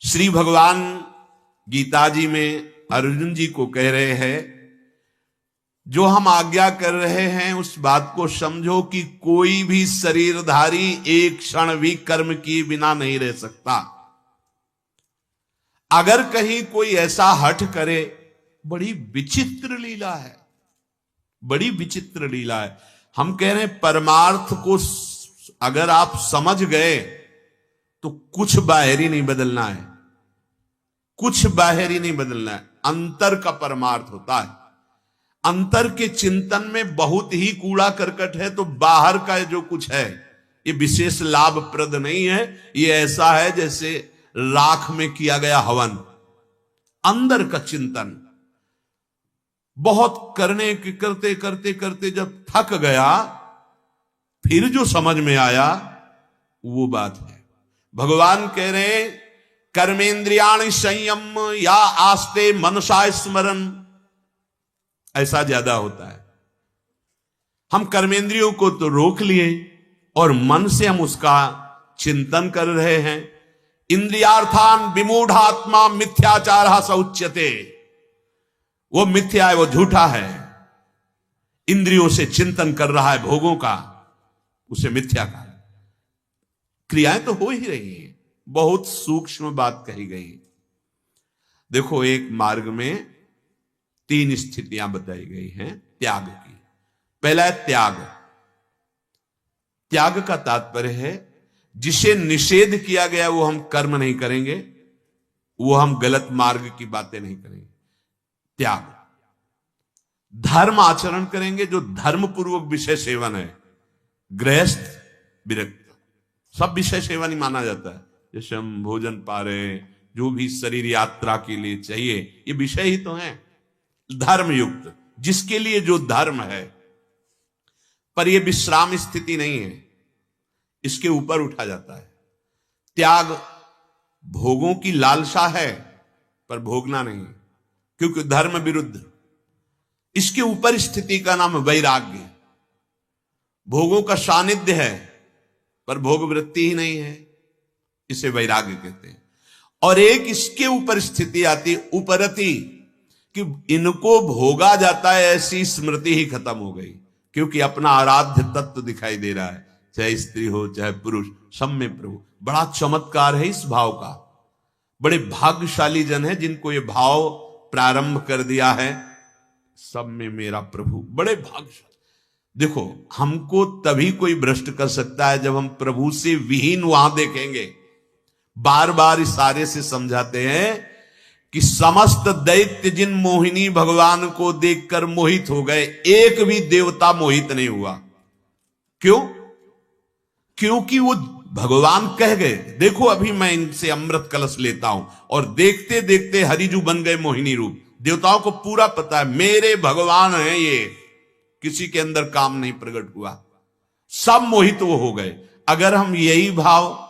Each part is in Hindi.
श्री भगवान गीता जी में अर्जुन जी को कह रहे हैं, जो हम आज्ञा कर रहे हैं उस बात को समझो कि कोई भी शरीरधारी एक क्षण भी कर्म किए बिना नहीं रह सकता। अगर कहीं कोई ऐसा हठ करे, बड़ी विचित्र लीला है, बड़ी विचित्र लीला है। हम कह रहे हैं परमार्थ को अगर आप समझ गए तो कुछ बाहरी नहीं बदलना है, कुछ बाहरी नहीं बदलना है। अंतर का परमार्थ होता है। अंतर के चिंतन में बहुत ही कूड़ा करकट है, तो बाहर का जो कुछ है ये विशेष लाभप्रद नहीं है। ये ऐसा है जैसे राख में किया गया हवन। अंदर का चिंतन बहुत करने के करते करते करते जब थक गया, फिर जो समझ में आया वो बात है। भगवान कह रहे हैं, कर्मेंद्रियाणि संयम या आस्ते मनसा स्मरण। ऐसा ज्यादा होता है। हम कर्मेंद्रियों को तो रोक लिए और मन से हम उसका चिंतन कर रहे हैं। इंद्रियार्थान विमूढ़ात्मा मिथ्याचार स उच्यते। वो मिथ्या है, वो झूठा है। इंद्रियों से चिंतन कर रहा है भोगों का, उसे मिथ्या का। क्रियाएं तो हो ही रही हैं। बहुत सूक्ष्म बात कही गई। देखो, एक मार्ग में 3 स्थितियां बताई गई हैं त्याग की। पहला है त्याग। त्याग का तात्पर्य है जिसे निषेध किया गया वो हम कर्म नहीं करेंगे, वो हम गलत मार्ग की बातें नहीं करेंगे। त्याग। धर्म आचरण करेंगे जो धर्म पूर्वक विषय सेवन है। गृहस्थ, विरक्त, सब विषय सेवन ही माना जाता है। जैसे हम भोजन पा रहे हैं, जो भी शरीर यात्रा के लिए चाहिए, ये विषय ही तो है। धर्म युक्त, जिसके लिए जो धर्म है, पर यह विश्राम स्थिति नहीं है, इसके ऊपर उठा जाता है। त्याग भोगों की लालसा है पर भोगना नहीं, क्योंकि धर्म विरुद्ध। इसके ऊपर स्थिति का नाम वैराग्य। भोगों का सानिध्य है पर भोग वृत्ति ही नहीं है, इसे वैराग्य कहते हैं। और एक इसके ऊपर स्थिति आती है उपरति, कि इनको भोगा जाता है, ऐसी स्मृति ही खत्म हो गई, क्योंकि अपना आराध्य तत्व दिखाई दे रहा है, चाहे स्त्री हो चाहे पुरुष, सब में प्रभु। बड़ा चमत्कार है इस भाव का। बड़े भाग्यशाली जन है जिनको ये भाव प्रारंभ कर दिया है, सब में मेरा प्रभु। बड़े भाग्यशाली। देखो, हमको तभी कोई भ्रष्ट कर सकता है जब हम प्रभु से विहीन वहां देखेंगे। बार बार इशारे से समझाते हैं कि समस्त दैत्य जिन मोहिनी भगवान को देखकर मोहित हो गए, एक भी देवता मोहित नहीं हुआ। क्यों? क्योंकि वो भगवान कह गए, देखो अभी मैं इनसे अमृत कलश लेता हूं, और देखते देखते हरिजू बन गए मोहिनी रूप। देवताओं को पूरा पता है मेरे भगवान हैं ये, किसी के अंदर काम नहीं प्रकट हुआ, सब मोहित वो हो गए। अगर हम यही भाव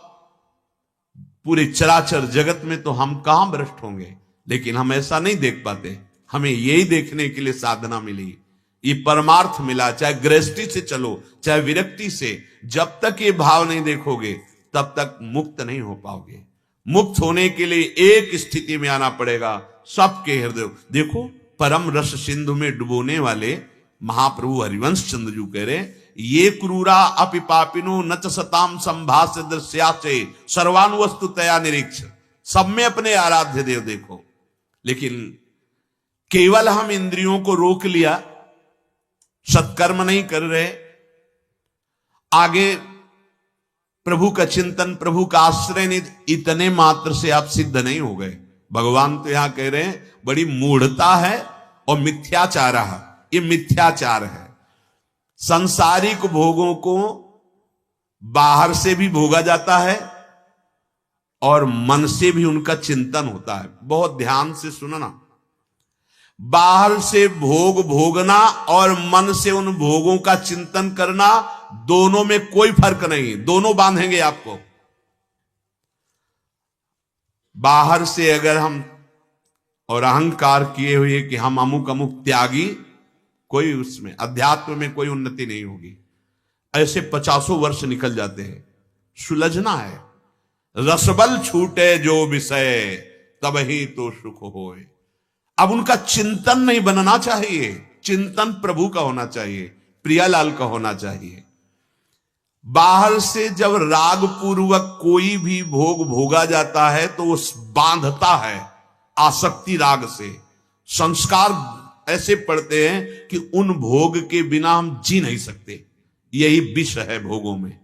पूरे चराचर जगत में, तो हम कहां भ्रष्ट होंगे। लेकिन हम ऐसा नहीं देख पाते। हमें यही देखने के लिए साधना मिली, ये परमार्थ मिला। चाहे गृहस्थी से चलो चाहे विरक्ति से, जब तक ये भाव नहीं देखोगे तब तक मुक्त नहीं हो पाओगे। मुक्त होने के लिए एक स्थिति में आना पड़ेगा, सबके हृदय। देखो, परम रस सिंधु में डुबोने वाले महाप्रभु हरिवंश चंद्र जी कह रहे, ये क्रूरा अपि पापिनो न च सताम संभाष्य दृश्या से सर्वानुवस्तु तया निरीक्ष। सब में अपने आराध्य देव देखो। लेकिन केवल हम इंद्रियों को रोक लिया, सत्कर्म नहीं कर रहे, आगे प्रभु का चिंतन, प्रभु का आश्रय नहीं, इतने मात्र से आप सिद्ध नहीं हो गए। भगवान तो यहां कह रहे हैं बड़ी मूढ़ता है और मिथ्याचार है। ये मिथ्याचार है। संसारिक भोगों को बाहर से भी भोगा जाता है और मन से भी उनका चिंतन होता है। बहुत ध्यान से सुनना, बाहर से भोग भोगना और मन से उन भोगों का चिंतन करना, दोनों में कोई फर्क नहीं, दोनों बांधेंगे आपको। बाहर से अगर हम और अहंकार किए हुए कि हम अमुक अमुक त्यागी, कोई उसमें अध्यात्म में कोई उन्नति नहीं होगी। ऐसे 50 वर्ष निकल जाते हैं। सुलझना है। रसबल छूटे जो विषय, तब ही तो सुख होए। अब उनका चिंतन नहीं बनना चाहिए, चिंतन प्रभु का होना चाहिए, प्रियालाल का होना चाहिए। बाहर से जब राग पूर्वक कोई भी भोग भोगा जाता है तो वो बांधता है आसक्ति राग से। संस्कार ऐसे पड़ते हैं कि उन भोग के बिना हम जी नहीं सकते। यही विष है भोगों में,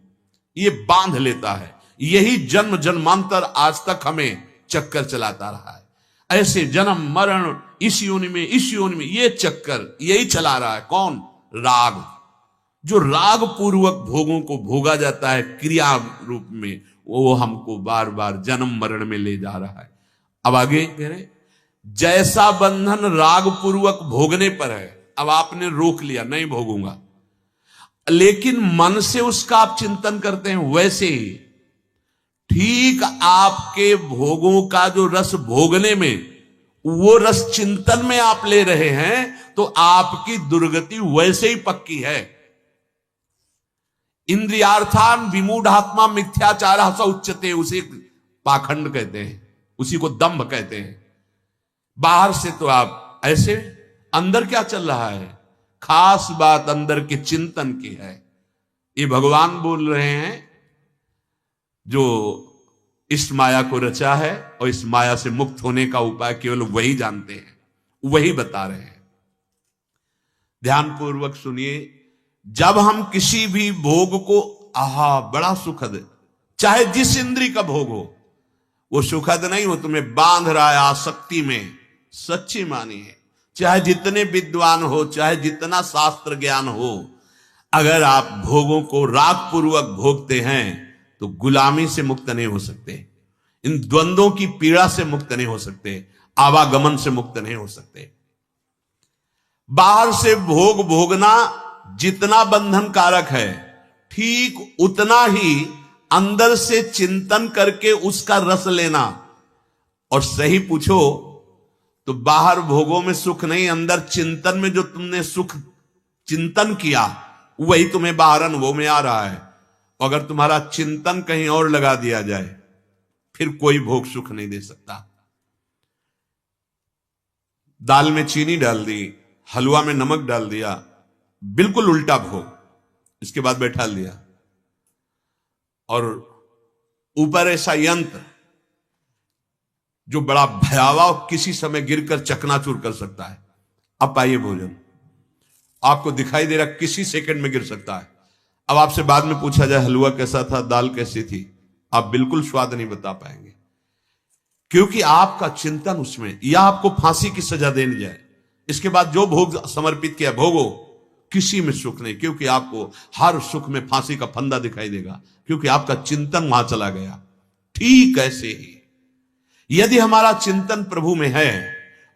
ये बांध लेता है। यही जन्म जन्मांतर आज तक हमें चक्कर चलाता रहा है। ऐसे जन्म मरण, इस योनि में इस योनि में, ये चक्कर यही चला रहा है। कौन? राग। जो राग पूर्वक भोगों को भोगा जाता है क्रिया रूप में, वो हमको बार बार जन्म मरण में ले जा रहा है। अब आगे कह रहे, जैसा बंधन राग पूर्वक भोगने पर है, अब आपने रोक लिया नहीं भोगूंगा, लेकिन मन से उसका आप चिंतन करते हैं, वैसे ही ठीक आपके भोगों का जो रस भोगने में, वो रस चिंतन में आप ले रहे हैं, तो आपकी दुर्गति वैसे ही पक्की है। इंद्रियार्थान विमूढ़ात्मा मिथ्याचार स उच्यते, उसे पाखंड कहते हैं, उसी को दंभ कहते हैं। बाहर से तो आप ऐसे, अंदर क्या चल रहा है? खास बात अंदर के चिंतन की है। ये भगवान बोल रहे हैं जो इस माया को रचा है, और इस माया से मुक्त होने का उपाय केवल वही जानते हैं, वही बता रहे हैं। ध्यानपूर्वक सुनिए। जब हम किसी भी भोग को, आहा बड़ा सुखद, चाहे जिस इंद्री का भोग हो, वो सुखद नहीं हो, तुम्हें बांध रहा है आसक्ति में, सच्ची मानिए। चाहे जितने विद्वान हो, चाहे जितना शास्त्र ज्ञान हो, अगर आप भोगों को राग पूर्वक भोगते हैं तो गुलामी से मुक्त नहीं हो सकते, इन द्वंद्वों की पीड़ा से मुक्त नहीं हो सकते, आवागमन से मुक्त नहीं हो सकते। बाहर से भोग भोगना जितना बंधन कारक है, ठीक उतना ही अंदर से चिंतन करके उसका रस लेना। और सही पूछो तो बाहर भोगों में सुख नहीं, अंदर चिंतन में जो तुमने सुख चिंतन किया, वही तुम्हें बाहर अनुभव में आ रहा है। अगर तुम्हारा चिंतन कहीं और लगा दिया जाए, फिर कोई भोग सुख नहीं दे सकता। दाल में चीनी डाल दी, हलवा में नमक डाल दिया, बिल्कुल उल्टा भोग, इसके बाद बैठा लिया, और ऊपर ऐसा यंत्र जो बड़ा भयावह किसी समय गिरकर चकनाचूर कर सकता है। अब पाइए भोजन, आपको दिखाई दे रहा किसी सेकंड में गिर सकता है। अब आपसे बाद में पूछा जाए हलवा कैसा था, दाल कैसी थी, आप बिल्कुल स्वाद नहीं बता पाएंगे, क्योंकि आपका चिंतन उसमें, या आपको फांसी की सजा देनी जाए, इसके बाद जो भोग समर्पित किया भोगो, किसी में सुख नहीं, क्योंकि आपको हर सुख में फांसी का फंदा दिखाई देगा, क्योंकि आपका चिंतन वहां चला गया। ठीक ऐसे ही यदि हमारा चिंतन प्रभु में है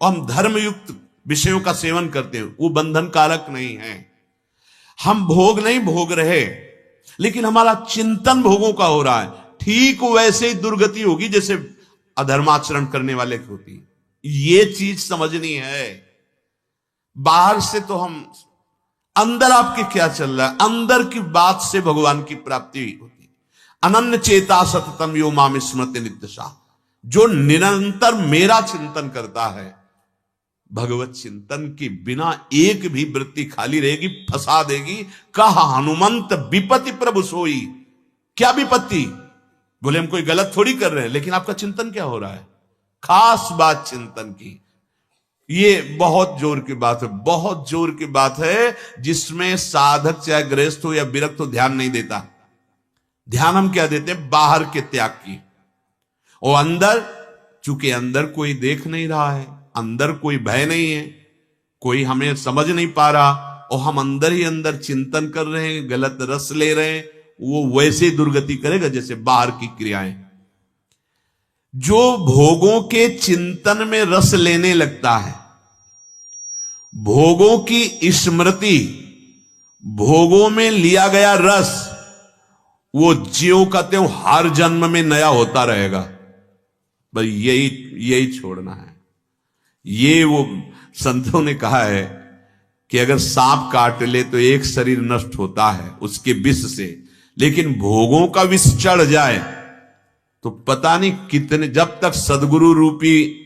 और हम धर्मयुक्त विषयों का सेवन करते हैं, वो बंधन कारक नहीं है। हम भोग नहीं भोग रहे, लेकिन हमारा चिंतन भोगों का हो रहा है, ठीक वैसे ही दुर्गति होगी जैसे अधर्माचरण करने वाले की होती। ये चीज समझनी है। बाहर से तो हम, अंदर आपके क्या चल रहा है, अंदर की बात से भगवान की प्राप्ति होती। अनन्य चेता सततम यो माम स्मृति नित्यशा, जो निरंतर मेरा चिंतन करता है, भगवत चिंतन के बिना एक भी वृत्ति खाली रहेगी, फंसा देगी। कहा हनुमंत विपत्ति प्रभु सोई। क्या विपत्ति? बोले हम कोई गलत थोड़ी कर रहे हैं, लेकिन आपका चिंतन क्या हो रहा है? खास बात चिंतन की, ये बहुत जोर की बात है, बहुत जोर की बात है, जिसमें साधक चाहे गृहस्थ हो या विरक्त हो ध्यान नहीं देता। ध्यान हम क्या देते हैं? बाहर के त्याग की। और अंदर, चूंकि अंदर कोई देख नहीं रहा है, अंदर कोई भय नहीं है, कोई हमें समझ नहीं पा रहा, और हम अंदर ही अंदर चिंतन कर रहे हैं, गलत रस ले रहे हैं, वो वैसे दुर्गति करेगा जैसे बाहर की क्रियाएं। जो भोगों के चिंतन में रस लेने लगता है, भोगों की स्मृति, भोगों में लिया गया रस, वो ज्यों का त्यों हर जन्म में नया होता रहेगा। बस यही छोड़ना है। ये वो संतों ने कहा है कि अगर सांप काट ले तो एक शरीर नष्ट होता है उसके विष से, लेकिन भोगों का विष चढ़ जाए तो पता नहीं कितने, जब तक सदगुरु रूपी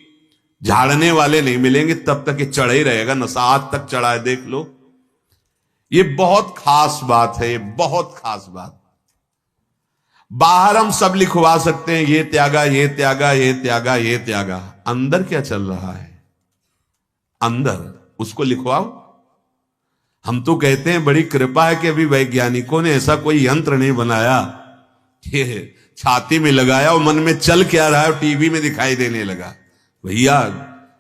झाड़ने वाले नहीं मिलेंगे तब तक ये चढ़ा ही रहेगा। नशा आज तक चढ़ा है, देख लो। ये बहुत खास बात है, ये बहुत खास बात। बाहर हम सब लिखवा सकते हैं, ये त्यागा, ये त्यागा, ये त्यागा, ये त्यागा। अंदर क्या चल रहा है, अंदर उसको लिखवाओ। हम तो कहते हैं बड़ी कृपा है कि अभी वैज्ञानिकों ने ऐसा कोई यंत्र नहीं बनाया, ये छाती में लगाया और मन में चल क्या रहा है टीवी में दिखाई देने लगा। भैया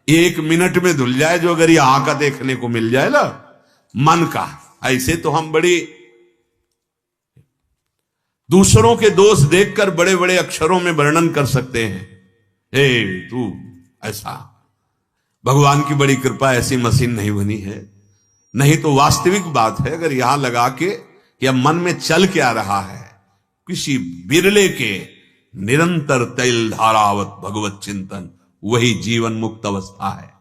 1 मिनट में धुल जाए जो, अगर यहां का देखने को मिल जाए ना मन का। ऐसे तो हम बड़ी दूसरों के दोष देखकर बड़े बड़े अक्षरों में वर्णन कर सकते हैं, हे तू ऐसा। भगवान की बड़ी कृपा, ऐसी मशीन नहीं बनी है। नहीं तो वास्तविक बात है, अगर यहां लगा के या मन में चल क्या रहा है, किसी बिरले के निरंतर तैल धारावत भगवत चिंतन, वही जीवन मुक्त अवस्था है।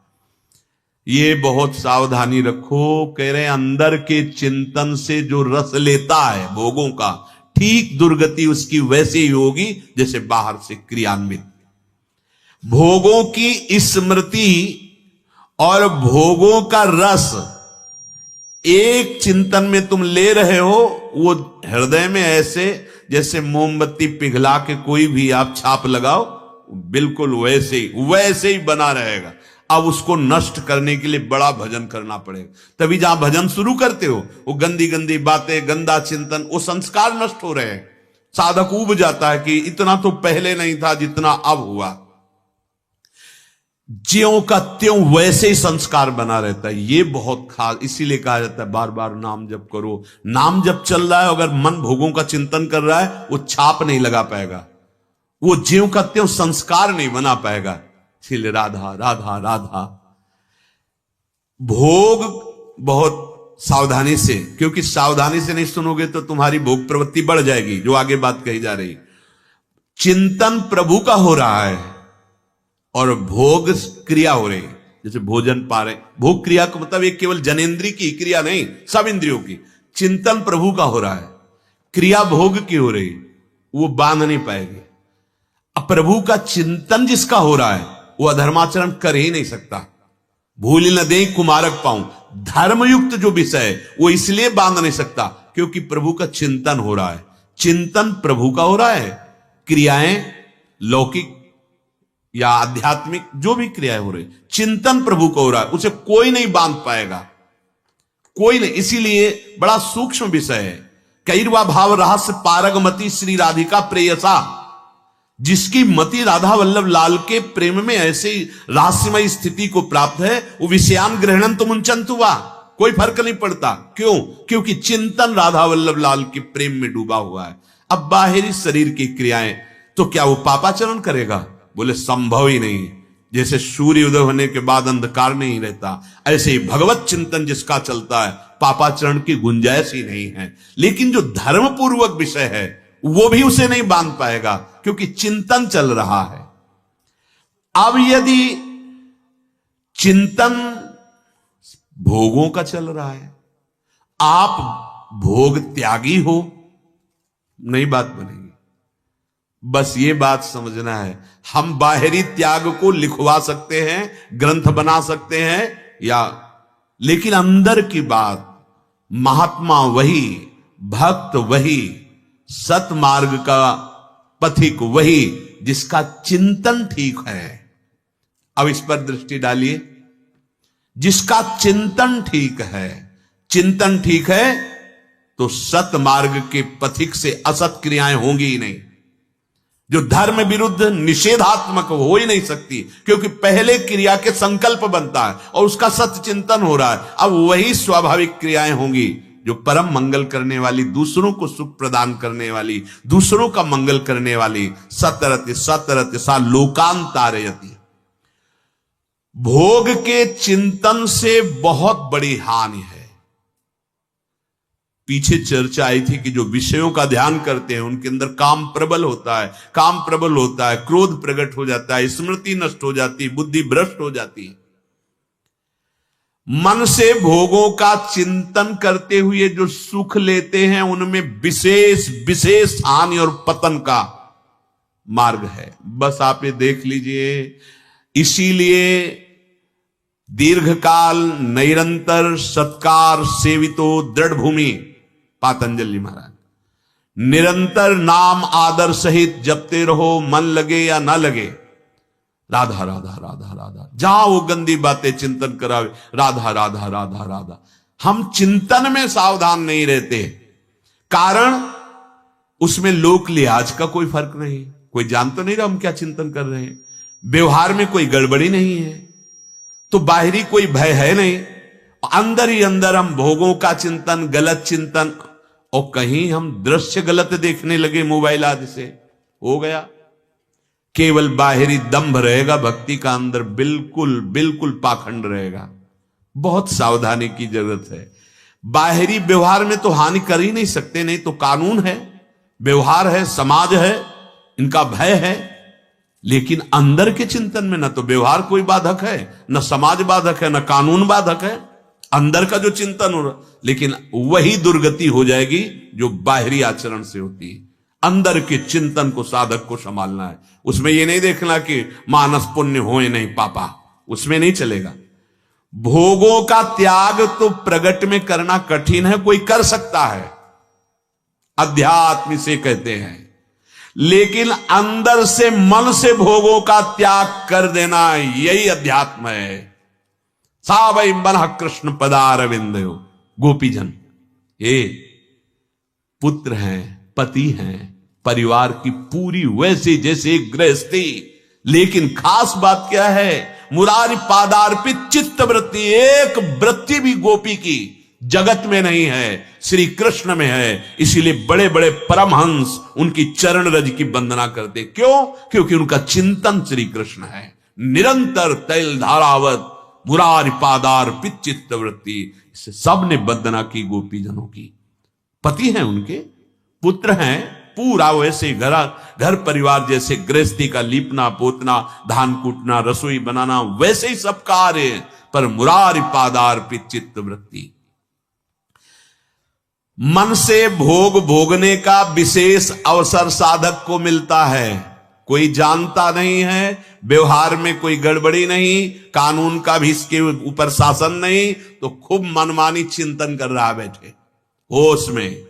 ये बहुत सावधानी रखो। कह रहे अंदर के चिंतन से जो रस लेता है भोगों का, ठीक दुर्गति उसकी वैसे ही होगी जैसे बाहर से क्रियान्वित। भोगों की स्मृति और भोगों का रस एक चिंतन में तुम ले रहे हो, वो हृदय में ऐसे जैसे मोमबत्ती पिघला के कोई भी आप छाप लगाओ, बिल्कुल वैसे ही बना रहेगा। अब उसको नष्ट करने के लिए बड़ा भजन करना पड़ेगा। तभी जहां भजन शुरू करते हो वो गंदी गंदी बातें, गंदा चिंतन, वो संस्कार नष्ट हो रहे हैं। साधक ऊब जाता है कि इतना तो पहले नहीं था जितना अब हुआ। ज्यों का त्यों वैसे ही संस्कार बना रहता है। ये बहुत खास, इसीलिए कहा जाता है बार बार नाम जप करो। नाम जप चल रहा है, अगर मन भोगों का चिंतन कर रहा है, वो छाप नहीं लगा पाएगा, वो ज्यों का त्यों संस्कार नहीं बना पाएगा। इसलिए राधा राधा राधा। भोग बहुत सावधानी से, क्योंकि सावधानी से नहीं सुनोगे तो तुम्हारी भोग प्रवृत्ति बढ़ जाएगी, जो आगे बात कही जा रही। चिंतन प्रभु का हो रहा है और भोग क्रिया हो रही है, जैसे भोजन पा रहे। भोग क्रिया का मतलब एक केवल जनेंद्रिय की क्रिया नहीं, सब इंद्रियों की। चिंतन प्रभु का हो रहा है, क्रिया भोग की हो रही, वो बांध नहीं पाएगी। अब प्रभु का चिंतन जिसका हो रहा है वो अधर्माचरण कर ही नहीं सकता। भूल न दे कुमारक पाऊं, धर्मयुक्त जो विषय है वो इसलिए बांध नहीं सकता क्योंकि प्रभु का चिंतन हो रहा है। चिंतन प्रभु का हो रहा है, क्रियाएं लौकिक या आध्यात्मिक जो भी क्रियाएं हो रही, चिंतन प्रभु का हो रहा है, उसे कोई नहीं बांध पाएगा, कोई नहीं। इसीलिए बड़ा सूक्ष्म विषय है। कैरवा भाव रहस्य पारगमति श्री राधिका प्रेयसा। जिसकी मति राधा वल्लभ लाल के प्रेम में ऐसे रहस्यमय स्थिति को प्राप्त है, वो विषयान ग्रहणन तो मुंचंत हुआ, कोई फर्क नहीं पड़ता। क्यों? क्योंकि चिंतन राधा वल्लभ लाल के प्रेम में डूबा हुआ है। अब बाहरी शरीर की क्रियाएं, तो क्या वो पापाचरण करेगा? बोले संभव ही नहीं। जैसे सूर्य उदय होने के बाद अंधकार नहीं रहता, ऐसे ही भगवत चिंतन जिसका चलता है पापाचरण की गुंजाइश ही नहीं है। लेकिन जो धर्म पूर्वक विषय है वो भी उसे नहीं बांध पाएगा क्योंकि चिंतन चल रहा है। अब यदि चिंतन भोगों का चल रहा है, आप भोग त्यागी हो, नई बात बनेगी। बस ये बात समझना है, हम बाहरी त्याग को लिखवा सकते हैं, ग्रंथ बना सकते हैं या, लेकिन अंदर की बात, महात्मा वही, भक्त वही, सतमार्ग का पथिक वही जिसका चिंतन ठीक है। अब इस पर दृष्टि डालिए। जिसका चिंतन ठीक है, चिंतन ठीक है तो सतमार्ग के पथिक से असत क्रियाएं होंगी ही नहीं। जो धर्म विरुद्ध निषेधात्मक हो ही नहीं सकती, क्योंकि पहले क्रिया के संकल्प बनता है और उसका सत्य चिंतन हो रहा है। अब वही स्वाभाविक क्रियाएं होंगी जो परम मंगल करने वाली, दूसरों को सुख प्रदान करने वाली, दूसरों का मंगल करने वाली। सतरति सतरति सा लोकांतारयति। भोग के चिंतन से बहुत बड़ी हानि है। पीछे चर्चा आई थी कि जो विषयों का ध्यान करते हैं उनके अंदर काम प्रबल होता है, काम प्रबल होता है, क्रोध प्रकट हो जाता है, स्मृति नष्ट हो जाती है, बुद्धि भ्रष्ट हो जाती है। मन से भोगों का चिंतन करते हुए जो सुख लेते हैं उनमें विशेष विशेष हानि और पतन का मार्ग है। बस आप ये देख लीजिए। इसीलिए दीर्घकाल निरंतर सत्कार सेवितो दृढ़ भूमि, पातंजलि महाराज, निरंतर नाम आदर सहित जपते रहो, मन लगे या ना लगे। राधा राधा राधा राधा, जहां वो गंदी बातें चिंतन करावे, राधा राधा राधा राधा। हम चिंतन में सावधान नहीं रहते, कारण उसमें लोक लिहाज का कोई फर्क नहीं, कोई जान तो नहीं रहा हम क्या चिंतन कर रहे हैं। व्यवहार में कोई गड़बड़ी नहीं है, तो बाहरी कोई भय है नहीं। अंदर ही अंदर हम भोगों का चिंतन, गलत चिंतन, और कहीं हम दृश्य गलत देखने लगे मोबाइल आदि से, हो गया। केवल बाहरी दंभ रहेगा भक्ति का, अंदर बिल्कुल बिल्कुल पाखंड रहेगा। बहुत सावधानी की जरूरत है। बाहरी व्यवहार में तो हानि कर ही नहीं सकते, नहीं तो कानून है, व्यवहार है, समाज है, इनका भय है। लेकिन अंदर के चिंतन में न तो व्यवहार कोई बाधक है, न समाज बाधक है, न कानून बाधक है। अंदर का जो चिंतन हो रहा, लेकिन वही दुर्गति हो जाएगी जो बाहरी आचरण से होती है। अंदर के चिंतन को साधक को संभालना है। उसमें यह नहीं देखना कि मानस पुण्य होए नहीं पापा, उसमें नहीं चलेगा। भोगों का त्याग तो प्रगट में करना कठिन है, कोई कर सकता है, अध्यात्म से कहते हैं। लेकिन अंदर से, मन से भोगों का त्याग कर देना, यही अध्यात्म है। सा वै मन कृष्ण पदारविंद। गोपीजन ये पुत्र हैं, पति हैं, परिवार की पूरी वैसे जैसे एक गृहस्थी। लेकिन खास बात क्या है, मुरारी पादार्पित चित्त वृत्ति, एक वृत्ति भी गोपी की जगत में नहीं है, श्री कृष्ण में है। इसीलिए बड़े बड़े परमहंस उनकी चरण रज की वंदना करते। क्यों? क्योंकि उनका चिंतन श्री कृष्ण है। निरंतर तैल धारावत मुरारी पादार्पित चित्त वृत्ति, इससे सबने वंदना की गोपीजनों की। पति हैं उनके, पुत्र हैं, पूरा वैसे घर परिवार जैसे गृहस्थी का लीपना पोतना, धान कूटना, रसोई बनाना, वैसे ही सब कार्य, पर मुरारी पादार्पित चित्त वृत्ति। मन से भोग भोगने का विशेष अवसर साधक को मिलता है। कोई जानता नहीं है, व्यवहार में कोई गड़बड़ी नहीं, कानून का भी इसके ऊपर शासन नहीं, तो खूब मनमानी चिंतन कर रहा बैठे होश में।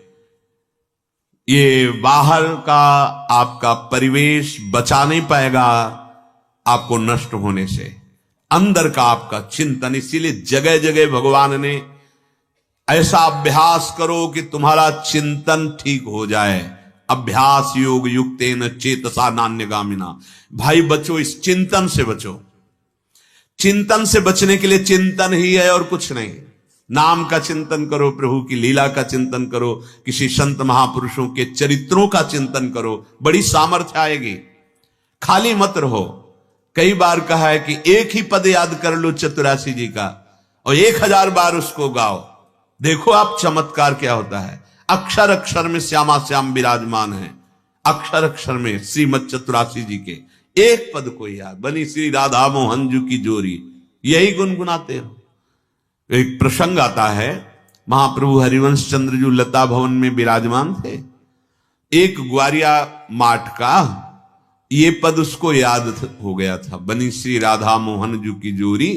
ये बाहर का आपका परिवेश बचा नहीं पाएगा आपको नष्ट होने से, अंदर का आपका चिंतन। इसीलिए जगह जगह भगवान ने ऐसा अभ्यास करो कि तुम्हारा चिंतन ठीक हो जाए। अभ्यास योग युक्तेन चेतसा नान्यगामिना। भाई बचो, इस चिंतन से बचो। चिंतन से बचने के लिए चिंतन ही है और कुछ नहीं। नाम का चिंतन करो, प्रभु की लीला का चिंतन करो, किसी संत महापुरुषों के चरित्रों का चिंतन करो, बड़ी सामर्थ्य आएगी। खाली मत रहो। कई बार कहा है कि एक ही पद याद कर लो चतुरासी जी का और 1000 बार उसको गाओ, देखो आप चमत्कार क्या होता है। अक्षर अक्षर में श्यामा श्याम विराजमान है, अक्षर अक्षर में श्रीमद चतुरासी जी के एक पद को याद, बनी श्री राधा मोहन जी की जोरी, यही गुनगुनाते हो। एक प्रसंग आता है, महाप्रभु हरिवंश चंद्र जी लता भवन में विराजमान थे। एक ग्वारिया माठ का ये पद उसको याद हो गया था, बनी श्री राधा मोहन जी की जोरी,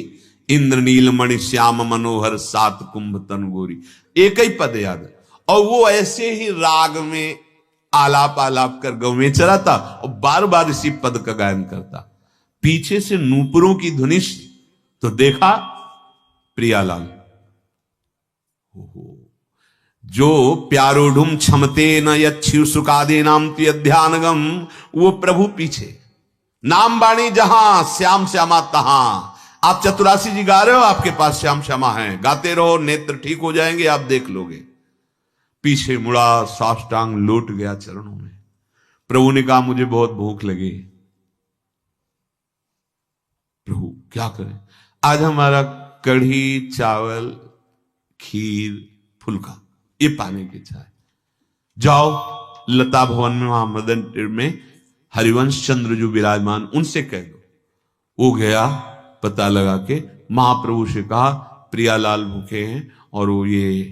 इंद्र नीलमणि श्याम मनोहर सात कुंभ तन गोरी। एक ही पद याद है, और वो ऐसे ही राग में आलाप आलाप कर गौ में चला था और बार बार इसी पद का गायन करता। पीछे से नूपुरों की ध्वनिश तो देखा प्रियालाल, जो प्यारोढ़ुम क्षमते न यच्छिव सुकादे नाम ध्यानगम, वो प्रभु पीछे, नाम बाणी जहां श्याम श्यामा तहां। आप चतुरासी जी गा रहे हो, आपके पास श्याम श्यामा है, गाते रहो, नेत्र ठीक हो जाएंगे, आप देख लोगे। पीछे मुड़ा, साष्टांग लौट गया चरणों में। प्रभु ने कहा मुझे बहुत भूख लगी। प्रभु क्या करें? आज हमारा कढ़ी चावल खीर फुल्का ये पाने की इच्छा है। जाओ लता भवन में, वहां मदन टेर में हरिवंश चंद्र जो विराजमान, उनसे कह दो। वो गया, पता लगा के महाप्रभु से कहा प्रियालाल भूखे हैं, और वो ये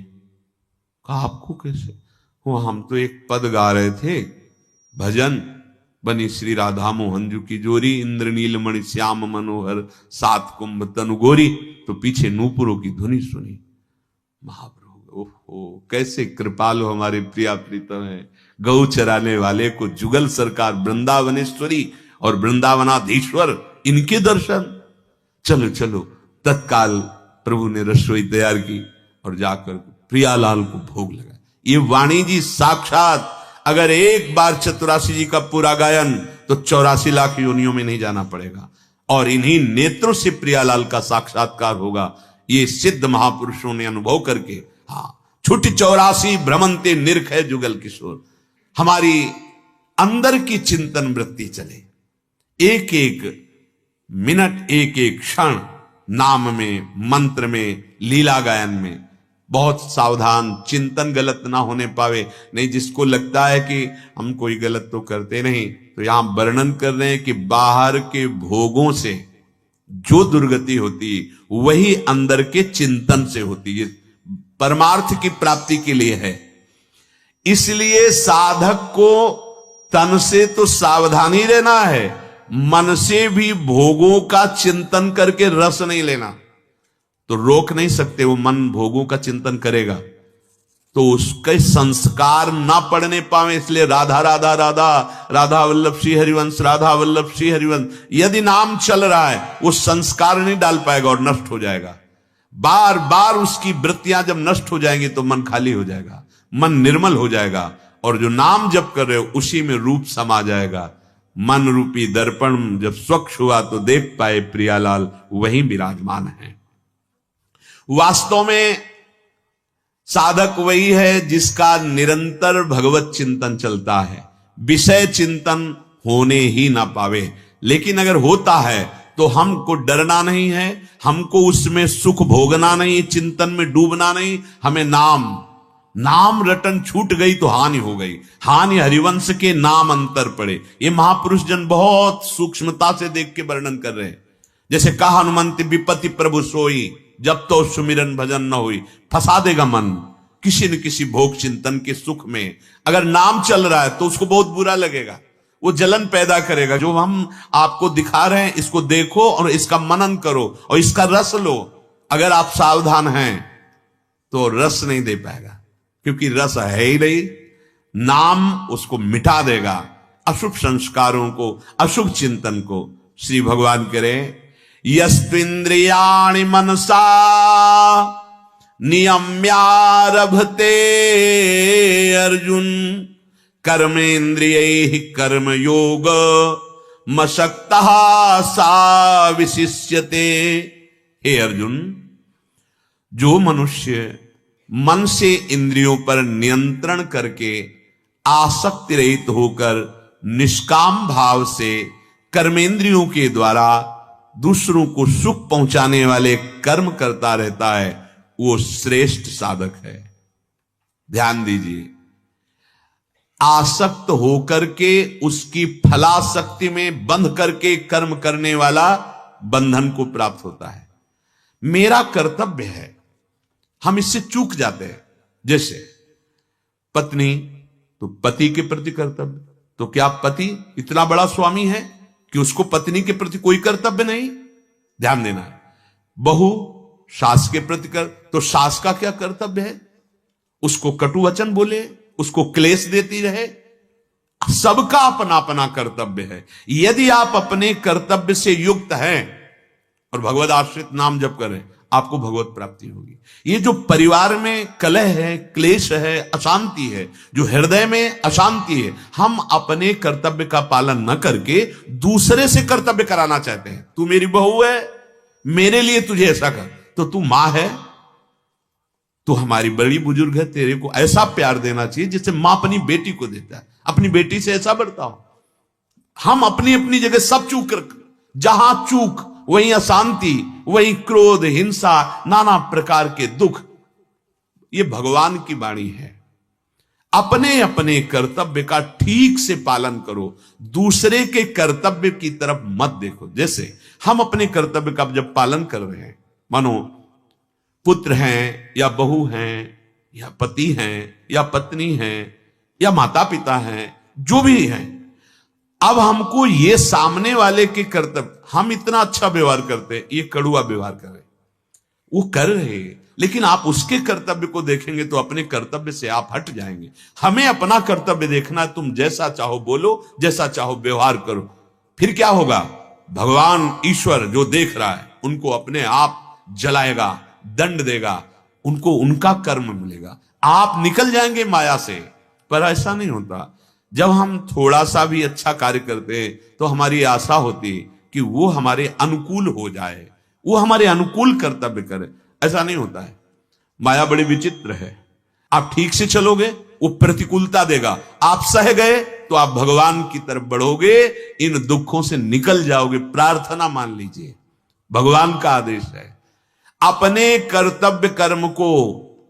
कहा आपको कैसे? वो हम तो एक पद गा रहे थे भजन, बनी श्री राधा मोहन की जोरी, इंद्र नीलमणि श्याम मनोहर, सात कुंभ तनु गोरी। तो पीछे नूपुरों की धुनी सुनी। महाप्रभु, ओहो कैसे कृपालु हमारे प्रिया प्रीतम है। गौ चराने वाले को जुगल सरकार, वृंदावनेश्वरी और वृंदावनाधीश्वर, इनके दर्शन। चलो चलो, तत्काल प्रभु ने रसोई तैयार की और जाकर प्रियालाल को भोग लगा। ये वाणी जी साक्षात, अगर एक बार चतुरासी जी का पूरा गायन तो 84 लाख योनियों में नहीं जाना पड़ेगा, और इन्हीं नेत्रों से प्रियालाल का साक्षात्कार होगा। ये सिद्ध महापुरुषों ने अनुभव करके, हाँ, छुट्टी 84 भ्रमंते निर्खय जुगल किशोर, हमारी अंदर की चिंतन वृत्ति चले। एक एक मिनट, एक एक क्षण नाम में, मंत्र में, लीला गायन में बहुत सावधान, चिंतन गलत ना होने पावे। नहीं, जिसको लगता है कि हम कोई गलत तो करते नहीं, तो यहां वर्णन कर रहे हैं कि बाहर के भोगों से जो दुर्गति होती वही अंदर के चिंतन से होती है, परमार्थ की प्राप्ति के लिए है। इसलिए साधक को तन से तो सावधानी रहना है, मन से भी भोगों का चिंतन करके रस नहीं लेना। तो रोक नहीं सकते, वो मन भोगों का चिंतन करेगा तो उसके संस्कार ना पड़ने पावे। इसलिए राधा राधा राधा, राधा वल्लभ श्री हरिवंश, राधा वल्लभ श्री हरिवंश, यदि नाम चल रहा है वो संस्कार नहीं डाल पाएगा और नष्ट हो जाएगा। बार बार उसकी वृत्तियां जब नष्ट हो जाएंगी तो मन खाली हो जाएगा, मन निर्मल हो जाएगा, और जो नाम जप कर रहे हो उसी में रूप समा जाएगा। मन रूपी दर्पण जब स्वच्छ हुआ तो देख पाए प्रियालाल वहीं विराजमान है। वास्तव में साधक वही है जिसका निरंतर भगवत चिंतन चलता है, विषय चिंतन होने ही ना पावे। लेकिन अगर होता है तो हमको डरना नहीं है, हमको उसमें सुख भोगना नहीं, चिंतन में डूबना नहीं। हमें नाम रटन छूट गई तो हानि हो गई। हानि हरिवंश के नाम अंतर पड़े। ये महापुरुष जन बहुत सूक्ष्मता से देख के वर्णन कर रहे हैं। जैसे कहा हनुमंत विपत्ति प्रभु सोई, जब तो सुमिरन भजन न हुई। फंसा देगा मन किसी न किसी भोग चिंतन के सुख में। अगर नाम चल रहा है तो उसको बहुत बुरा लगेगा, वो जलन पैदा करेगा। जो हम आपको दिखा रहे हैं इसको देखो और इसका मनन करो और इसका रस लो। अगर आप सावधान हैं तो रस नहीं दे पाएगा, क्योंकि रस है ही नहीं। नाम उसको मिटा देगा, अशुभ संस्कारों को, अशुभ चिंतन को। श्री भगवान करें, यस्त्विन्द्रियाणि मनसा नियम्यारभते अर्जुन, कर्मेन्द्रियैः कर्मयोग मशक्तः सा विशिष्यते। हे अर्जुन, जो मनुष्य मन से इंद्रियों पर नियंत्रण करके आसक्ति रहित होकर निष्काम भाव से कर्मेंद्रियों के द्वारा दूसरों को सुख पहुंचाने वाले कर्म करता रहता है, वो श्रेष्ठ साधक है। ध्यान दीजिए, आसक्त होकर के उसकी फलाशक्ति में बंध करके कर्म करने वाला बंधन को प्राप्त होता है। मेरा कर्तव्य है, हम इससे चूक जाते हैं। जैसे पत्नी तो पति के प्रति कर्तव्य, तो क्या पति इतना बड़ा स्वामी है कि उसको पत्नी के प्रति कोई कर्तव्य नहीं? ध्यान देना है। बहू सास के प्रति तो सास का क्या कर्तव्य है? उसको कटु वचन बोले, उसको क्लेश देती रहे। सबका अपना अपना कर्तव्य है। यदि आप अपने कर्तव्य से युक्त हैं और भगवत आश्रित नाम जप करें, आपको भगवत प्राप्ति होगी। ये जो परिवार में कलह है, क्लेश है, अशांति है, जो हृदय में अशांति है, हम अपने कर्तव्य का पालन न करके दूसरे से कर्तव्य कराना चाहते हैं। तू मेरी बहू है, मेरे लिए तुझे ऐसा कर। तो तू मां है, तू हमारी बड़ी बुजुर्ग है, तेरे को ऐसा प्यार देना चाहिए जैसे मां अपनी बेटी को देता है। अपनी बेटी से ऐसा बर्ताओ। हम अपनी अपनी जगह सब चूक कर, जहां चूक वही अशांति, वही क्रोध, हिंसा, नाना प्रकार के दुख। ये भगवान की वाणी है। अपने अपने कर्तव्य का ठीक से पालन करो, दूसरे के कर्तव्य की तरफ मत देखो। जैसे हम अपने कर्तव्य का जब पालन कर रहे हैं, मानो पुत्र हैं या बहू हैं या पति हैं या पत्नी हैं या माता पिता हैं, जो भी हैं, अब हमको ये सामने वाले के कर्तव्य, हम इतना अच्छा व्यवहार करते हैं, ये कड़ुआ व्यवहार कर रहे, वो कर रहे, लेकिन आप उसके कर्तव्य को देखेंगे तो अपने कर्तव्य से आप हट जाएंगे। हमें अपना कर्तव्य देखना है। तुम जैसा चाहो बोलो, जैसा चाहो व्यवहार करो, फिर क्या होगा? भगवान ईश्वर जो देख रहा है उनको अपने आप जलाएगा, दंड देगा, उनको उनका कर्म मिलेगा, आप निकल जाएंगे माया से। पर ऐसा नहीं होता। जब हम थोड़ा सा भी अच्छा कार्य करते हैं तो हमारी आशा होती है कि वो हमारे अनुकूल हो जाए, वो हमारे अनुकूल कर्तव्य करे। ऐसा नहीं होता है। माया बड़ी विचित्र है। आप ठीक से चलोगे वो प्रतिकूलता देगा, आप सह गए तो आप भगवान की तरफ बढ़ोगे, इन दुखों से निकल जाओगे। प्रार्थना मान लीजिए, भगवान का आदेश है, अपने कर्तव्य कर्म को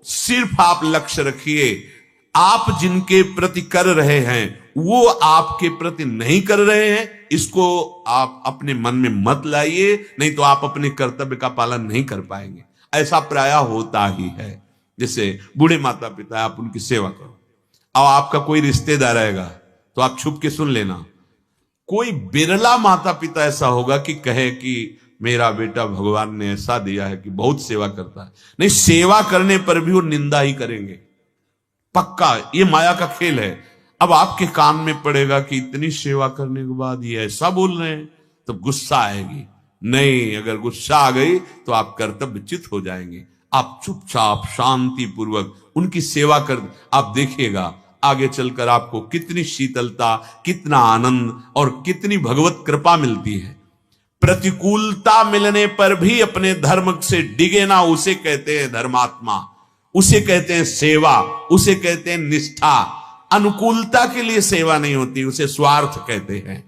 सिर्फ आप लक्ष्य रखिए। आप जिनके प्रति कर रहे हैं वो आपके प्रति नहीं कर रहे हैं, इसको आप अपने मन में मत लाइए, नहीं तो आप अपने कर्तव्य का पालन नहीं कर पाएंगे। ऐसा प्रायः होता ही है। जैसे बूढ़े माता पिता है, आप उनकी सेवा करो, अब आपका कोई रिश्तेदार आएगा तो आप छुप के सुन लेना। कोई बिरला माता पिता ऐसा होगा कि कहे कि मेरा बेटा भगवान ने ऐसा दिया है कि बहुत सेवा करता है। नहीं, सेवा करने पर भी वो निंदा ही करेंगे, पक्का। ये माया का खेल है। अब आपके कान में पड़ेगा कि इतनी सेवा करने के बाद ये ऐसा बोल रहे हैं, तो गुस्सा आएगी। नहीं, अगर गुस्सा आ गई तो आप कर्तव्यच्युत हो जाएंगे। आप चुपचाप शांति पूर्वक उनकी सेवा कर, आप देखिएगा आगे चलकर आपको कितनी शीतलता, कितना आनंद और कितनी भगवत कृपा मिलती है। प्रतिकूलता मिलने पर भी अपने धर्म से डिगे ना, उसे कहते हैं धर्मात्मा, उसे कहते हैं सेवा, उसे कहते हैं निष्ठा। अनुकूलता के लिए सेवा नहीं होती, उसे स्वार्थ कहते हैं।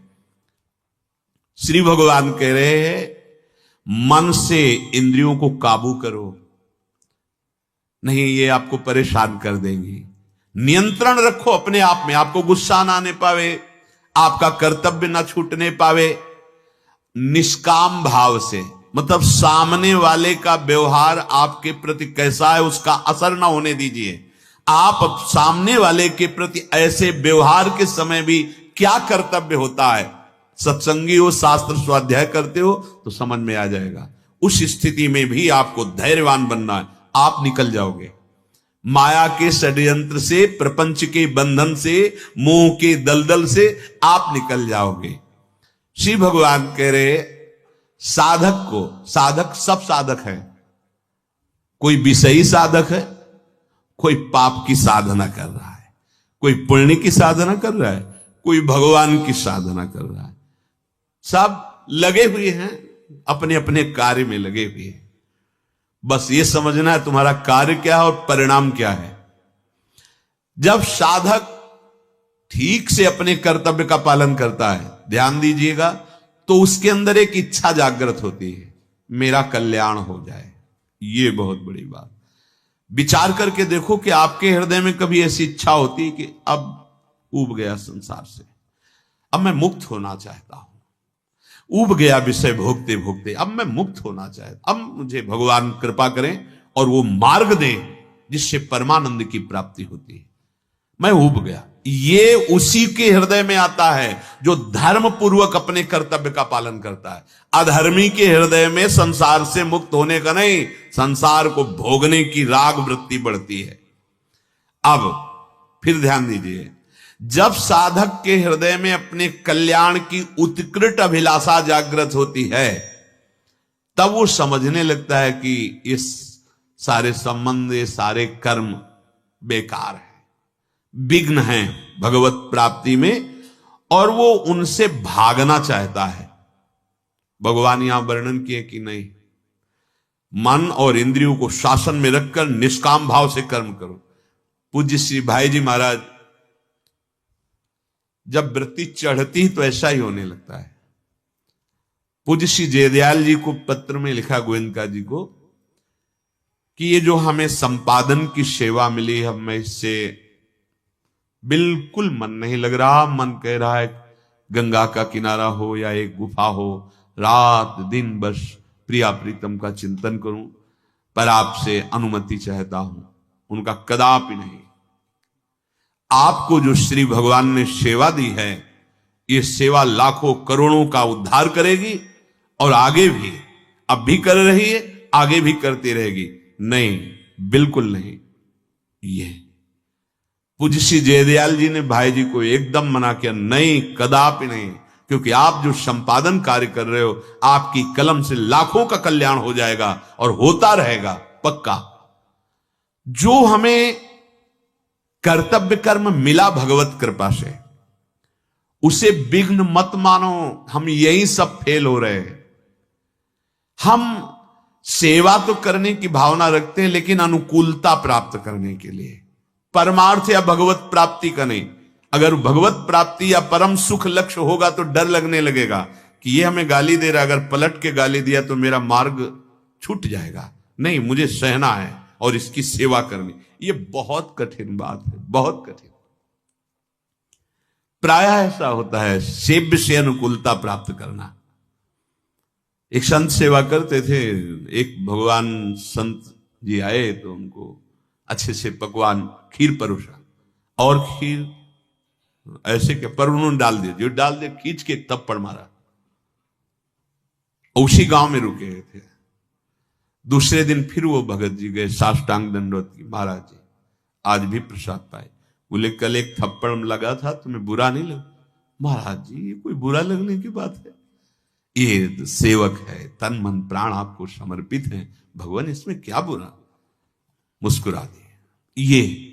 श्री भगवान कह रहे हैं मन से इंद्रियों को काबू करो, नहीं ये आपको परेशान कर देंगी। नियंत्रण रखो अपने आप में, आपको गुस्सा ना आने पावे, आपका कर्तव्य ना छूटने पावे। निष्काम भाव से, मतलब सामने वाले का व्यवहार आपके प्रति कैसा है उसका असर ना होने दीजिए। आप सामने वाले के प्रति ऐसे व्यवहार के समय भी क्या कर्तव्य होता है, सत्संगी हो, शास्त्र स्वाध्याय करते हो तो समझ में आ जाएगा। उस स्थिति में भी आपको धैर्यवान बनना है, आप निकल जाओगे माया के षड्यंत्र से, प्रपंच के बंधन से, मोह के दलदल से आप निकल जाओगे। श्री भगवान कह रहे साधक को, साधक सब साधक है, कोई विषयी साधक है, कोई पाप की साधना कर रहा है, कोई पुण्य की साधना कर रहा है, कोई भगवान की साधना कर रहा है। सब लगे हुए हैं, अपने अपने कार्य में लगे हुए हैं। बस ये समझना है तुम्हारा कार्य क्या है और परिणाम क्या है। जब साधक ठीक से अपने कर्तव्य का पालन करता है, ध्यान दीजिएगा, तो उसके अंदर एक इच्छा जागृत होती है, मेरा कल्याण हो जाए। ये बहुत बड़ी बात। विचार करके देखो कि आपके हृदय में कभी ऐसी इच्छा होती है कि अब ऊब गया संसार से, अब मैं मुक्त होना चाहता हूं, ऊब गया विषय भोगते भोगते, अब मैं मुक्त होना चाहता, अब मुझे भगवान कृपा करें और वो मार्ग दें जिससे परमानंद की प्राप्ति होती है, मैं ऊब गया। ये उसी के हृदय में आता है जो धर्म पूर्वक अपने कर्तव्य का पालन करता है। अधर्मी के हृदय में संसार से मुक्त होने का नहीं, संसार को भोगने की राग वृत्ति बढ़ती है। अब फिर ध्यान दीजिए, जब साधक के हृदय में अपने कल्याण की उत्कृष्ट अभिलाषा जागृत होती है, तब वो समझने लगता है कि इस सारे संबंध, ये सारे कर्म बेकार है, विघ्न है भगवत प्राप्ति में, और वो उनसे भागना चाहता है। भगवान यहां वर्णन किए कि नहीं, मन और इंद्रियों को शासन में रखकर निष्काम भाव से कर्म करो। पूज्य श्री भाई जी महाराज, जब वृत्ति चढ़ती तो ऐसा ही होने लगता है। पूज्य श्री जयदयाल जी को पत्र में लिखा गोविंदका जी को कि ये जो हमें संपादन की सेवा मिली, हमें इससे बिल्कुल मन नहीं लग रहा। मन कह रहा है गंगा का किनारा हो या एक गुफा हो, रात दिन बस प्रिया प्रीतम का चिंतन करूं, पर आपसे अनुमति चाहता हूं। उनका कदापि नहीं। आपको जो श्री भगवान ने सेवा दी है, ये सेवा लाखों करोड़ों का उद्धार करेगी और आगे भी, अब भी कर रही है, आगे भी करती रहेगी? नहीं, बिल्कुल नहीं। ये पूज्य श्री जयदयाल जी ने भाई जी को एकदम मना किया, नहीं, कदापि नहीं, क्योंकि आप जो संपादन कार्य कर रहे हो, आपकी कलम से लाखों का कल्याण हो जाएगा और होता रहेगा पक्का। जो हमें कर्तव्य कर्म मिला भगवत कृपा से, उसे विघ्न मत मानो। हम यही सब फेल हो रहे हैं। हम सेवा तो करने की भावना रखते हैं, लेकिन अनुकूलता प्राप्त करने के लिए, परमार्थ या भगवत प्राप्ति का नहीं। अगर भगवत प्राप्ति या परम सुख लक्ष्य होगा तो डर लगने लगेगा कि ये हमें गाली दे रहा, अगर पलट के गाली दिया तो मेरा मार्ग छूट जाएगा। नहीं, मुझे सहना है और इसकी सेवा करनी। ये बहुत कठिन बात है, बहुत कठिन। प्रायः ऐसा होता है, सेव्य से अनुकूलता प्राप्त करना। एक संत सेवा करते थे, एक भगवान संत जी आए तो उनको अच्छे से पकवान खीर परोसा, और खीर ऐसे के पर उन्होंने डाल दिया, जो डाल दिया खींच के एक थप्पड़ मारा। उसी गांव में रुके थे। दूसरे दिन फिर वो भगत जी गए, साष्टांग दंडवत की, महाराज जी आज भी प्रसाद पाए। बोले कल एक थप्पड़ लगा था, तुम्हें बुरा नहीं लगा? महाराज जी ये कोई बुरा लगने की बात है? ये सेवक है, तन मन प्राण आपको समर्पित है, भगवान इसमें क्या बुरा? मुस्कुरा दिए। ये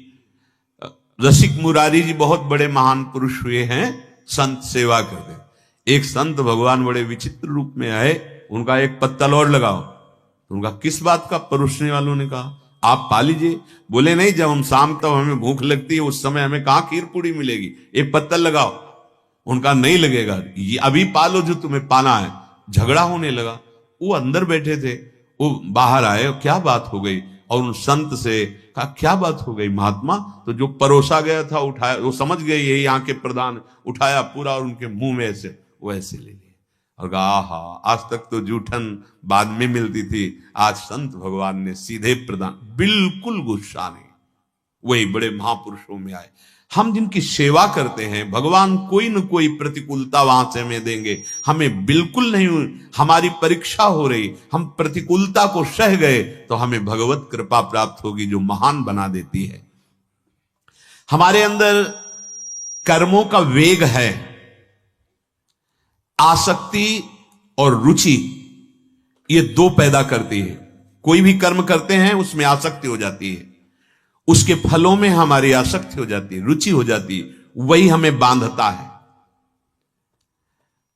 रसिक मुरारी जी बहुत बड़े महान पुरुष हुए हैं, संत सेवा करते। एक संत भगवान बड़े विचित्र रूप में आए, उनका एक पत्तल और लगाओ। तो उनका किस बात का? परोसने वालों ने कहा आप पा लीजिए। बोले नहीं, जब हम शाम तक हमें भूख लगती है उस समय हमें कहां खीर पूड़ी मिलेगी, एक पत्तल लगाओ। उनका नहीं लगेगा, ये अभी पालो जो तुम्हें पाना है। झगड़ा होने लगा। वो अंदर बैठे थे, वो बाहर आए, क्या बात हो गई? और उन संत से कहा क्या बात हो गई महात्मा? तो जो परोसा गया था उठाया, वो समझ गए यही यहाँ के प्रधान, उठाया पूरा और उनके मुंह में ऐसे वो ऐसे ले लिए और कहा आहा, आज तक तो जूठन बाद में मिलती थी, आज संत भगवान ने सीधे प्रदान। बिल्कुल गुस्सा नहीं। वही बड़े महापुरुषों में आए। हम जिनकी सेवा करते हैं, भगवान कोई न कोई प्रतिकूलता वहां से हमें देंगे। हमें बिल्कुल नहीं, हमारी परीक्षा हो रही, हम प्रतिकूलता को सह गए तो हमें भगवत कृपा प्राप्त होगी जो महान बना देती है। हमारे अंदर कर्मों का वेग है, आसक्ति और रुचि, ये दो पैदा करती है। कोई भी कर्म करते हैं उसमें आसक्ति हो जाती है, उसके फलों में हमारी आसक्ति हो जाती है, रुचि हो जाती है, वही हमें बांधता है।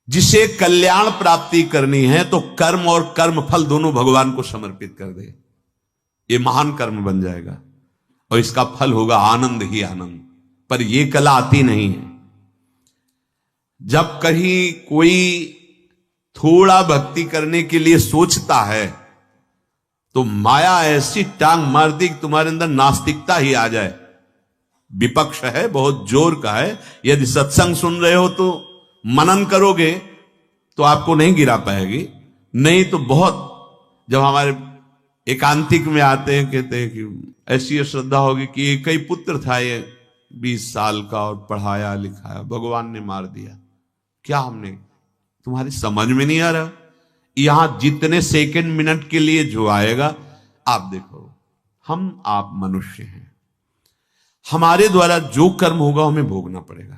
जिसे कल्याण प्राप्ति करनी है तो कर्म और कर्म फल दोनों भगवान को समर्पित कर दे, ये महान कर्म बन जाएगा और इसका फल होगा आनंद ही आनंद। पर यह कला आती नहीं है। जब कहीं कोई थोड़ा भक्ति करने के लिए सोचता है तो माया ऐसी टांग मारती कि तुम्हारे अंदर नास्तिकता ही आ जाए। विपक्ष है, बहुत जोर का है। यदि सत्संग सुन रहे हो तो मनन करोगे तो आपको नहीं गिरा पाएगी, नहीं तो बहुत। जब हमारे एकांतिक में आते हैं, कहते हैं कि ऐसी श्रद्धा होगी कि एक ही पुत्र था ये 20 साल का और पढ़ाया लिखाया, भगवान ने मार दिया। क्या हमने, तुम्हारी समझ में नहीं आ रहा? यहां जितने सेकंड मिनट के लिए जो आएगा, आप देखो, हम आप मनुष्य हैं, हमारे द्वारा जो कर्म होगा हमें भोगना पड़ेगा,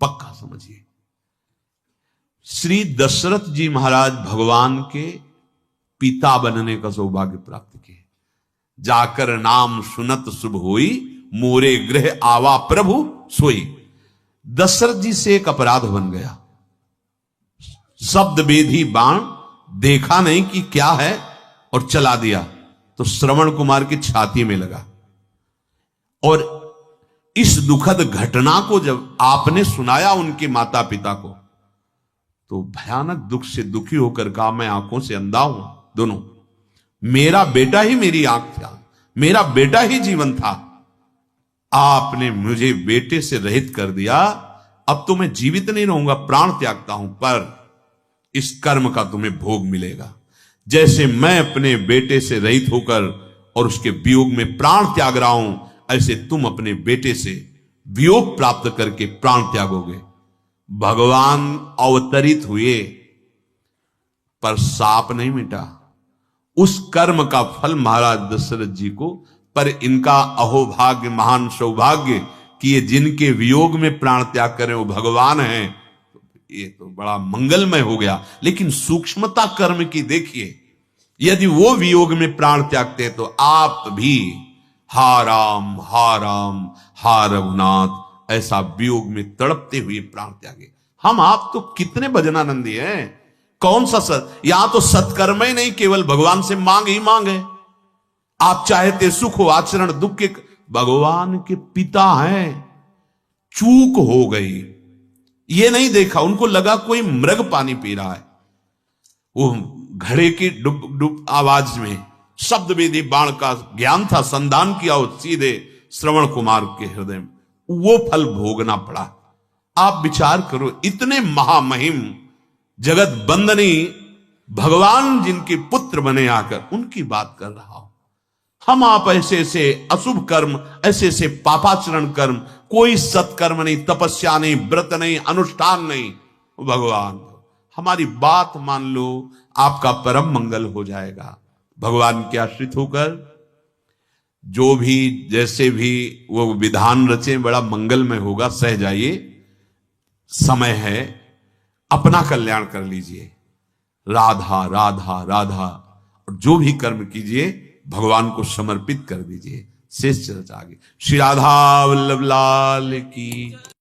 पक्का समझिए। श्री दशरथ जी महाराज भगवान के पिता बनने का सौभाग्य प्राप्त किए। जाकर नाम सुनत शुभ होई, मोरे गृह आवा प्रभु सोई। दशरथ जी से एक अपराध बन गया। शब्द वेदी बाण देखा नहीं कि क्या है और चला दिया, तो श्रवण कुमार की छाती में लगा। और इस दुखद घटना को जब आपने सुनाया उनके माता पिता को, तो भयानक दुख से दुखी होकर कहा मैं आंखों से अंधा हूं दोनों, मेरा बेटा ही मेरी आंख था, मेरा बेटा ही जीवन था, आपने मुझे बेटे से रहित कर दिया, अब तो मैं जीवित नहीं रहूंगा, प्राण त्यागता हूं, पर इस कर्म का तुम्हें भोग मिलेगा। जैसे मैं अपने बेटे से रहित होकर और उसके वियोग में प्राण त्याग रहा हूं, ऐसे तुम अपने बेटे से वियोग प्राप्त करके प्राण त्यागोगे। भगवान अवतरित हुए पर साप नहीं मिटा। उस कर्म का फल महाराज दशरथ जी को, पर इनका अहोभाग्य, महान सौभाग्य कि ये जिनके वियोग में प्राण त्याग करें वो भगवान हैं। ये तो बड़ा मंगलमय हो गया। लेकिन सूक्ष्मता कर्म की देखिए, यदि वो वियोग में प्राण त्यागते तो आप भी हा राम हा राम हा रघुनाथ ऐसा वियोग में तड़पते हुए प्राण त्यागे। हम आप तो कितने भजनानंदी हैं। कौन सा यहां तो सत्कर्म ही नहीं, केवल भगवान से मांग ही मांग है। आप चाहते सुख हो, आचरण दुख के, भगवान के पिता हैं। चूक हो गई, ये नहीं देखा, उनको लगा कोई मृग पानी पी रहा है। वो घड़े की डुब डुब आवाज में शब्द वेदी बाण का ज्ञान था, संधान किया हो सीधे श्रवण कुमार के हृदय में, वो फल भोगना पड़ा। आप विचार करो, इतने महामहिम जगत बंदनी भगवान जिनके पुत्र बने आकर, उनकी बात कर रहा हूं। हम आप ऐसे ऐसे अशुभ कर्म, ऐसे ऐसे पापाचरण कर्म, कोई सत्कर्म नहीं, तपस्या नहीं, व्रत नहीं, अनुष्ठान नहीं। भगवान हमारी बात मान लो, आपका परम मंगल हो जाएगा। भगवान के आश्रित होकर जो भी जैसे भी वो विधान रचे, बड़ा मंगलमय होगा। सह जाइए, समय है, अपना कल्याण कर लीजिए। राधा राधा राधा, और जो भी कर्म कीजिए भगवान को समर्पित कर दीजिए। शेष चर्चा आगे। श्री राधा वल्लभ लाल की।